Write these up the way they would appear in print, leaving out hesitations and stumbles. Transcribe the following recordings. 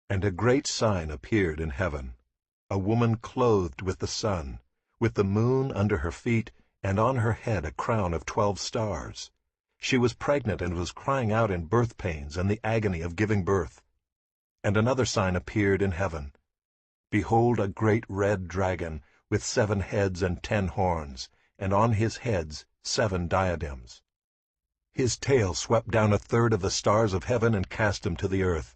And a great sign appeared in heaven, a woman clothed with the sun, with the moon under her feet, and on her head a crown of 12 stars. She was pregnant and was crying out in birth pains and the agony of giving birth. And another sign appeared in heaven. Behold, a great red dragon, with 7 heads and 10 horns, and on his heads 7 diadems. His tail swept down 1/3 of the stars of heaven and cast them to the earth.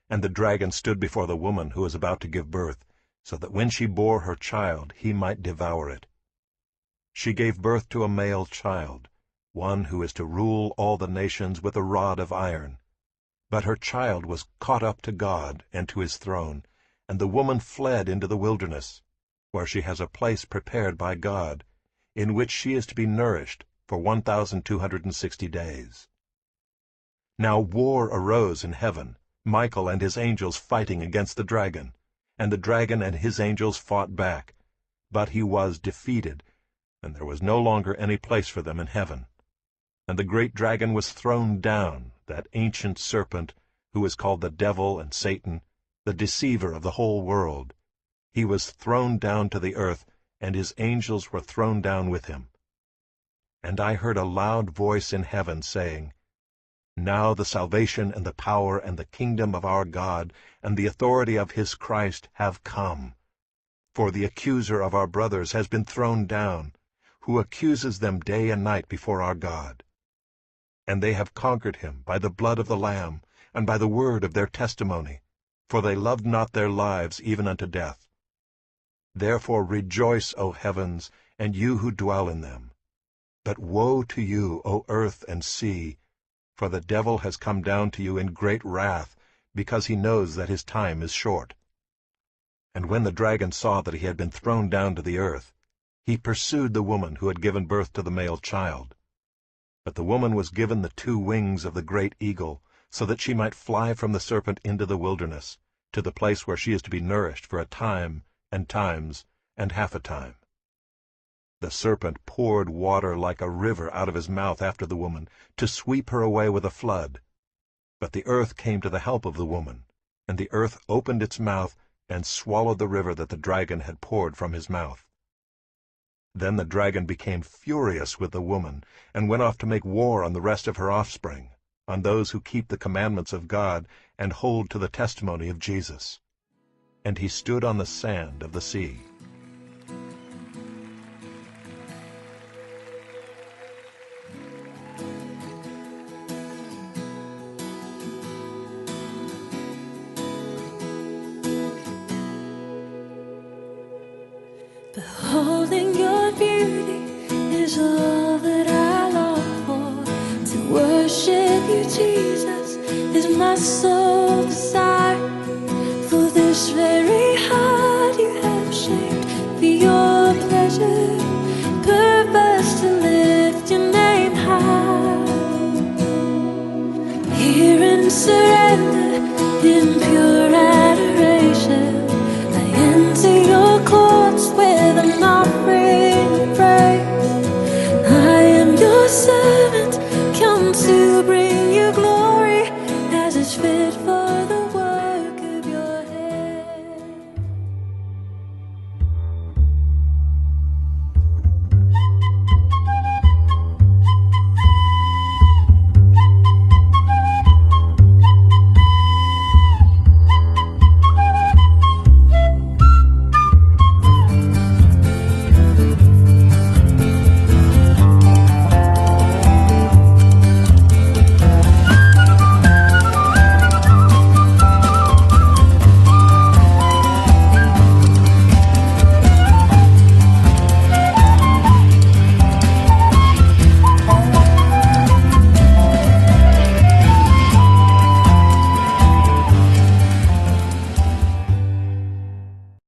And the dragon stood before the woman who was about to give birth, so that when she bore her child he might devour it. She gave birth to a male child, one who is to rule all the nations with a rod of iron. But her child was caught up to God and to his throne, and the woman fled into the wilderness, where she has a place prepared by God, in which she is to be nourished for 1,260 days. Now war arose in heaven, Michael and his angels fighting against the dragon, and the dragon and his angels fought back. But he was defeated, and there was no longer any place for them in heaven. And the great dragon was thrown down, that ancient serpent, who is called the devil and Satan, the deceiver of the whole world. He was thrown down to the earth, and his angels were thrown down with him. And I heard a loud voice in heaven saying, Now the salvation and the power and the kingdom of our God and the authority of his Christ have come. For the accuser of our brothers has been thrown down, who accuses them day and night before our God. And they have conquered him by the blood of the Lamb and by the word of their testimony, for they loved not their lives even unto death. Therefore rejoice, O heavens, and you who dwell in them. But woe to you, O earth and sea, for the devil has come down to you in great wrath, because he knows that his time is short. And when the dragon saw that he had been thrown down to the earth, he pursued the woman who had given birth to the male child. But the woman was given the 2 wings of the great eagle, so that she might fly from the serpent into the wilderness, to the place where she is to be nourished for a time, and times, and half a time. The serpent poured water like a river out of his mouth after the woman, to sweep her away with a flood. But the earth came to the help of the woman, and the earth opened its mouth and swallowed the river that the dragon had poured from his mouth. Then the dragon became furious with the woman, and went off to make war on the rest of her offspring, on those who keep the commandments of God and hold to the testimony of Jesus. And he stood on the sand of the sea. Beholding your beauty is all that I long for. To worship you, Jesus, is my sole desire. For this very heart you have shaped for your pleasure, purpose to lift your name high. Here in surrender, in pure adoration, I enter your courts with an offering of praise. I am your servant, come to bring you glory, as is fit for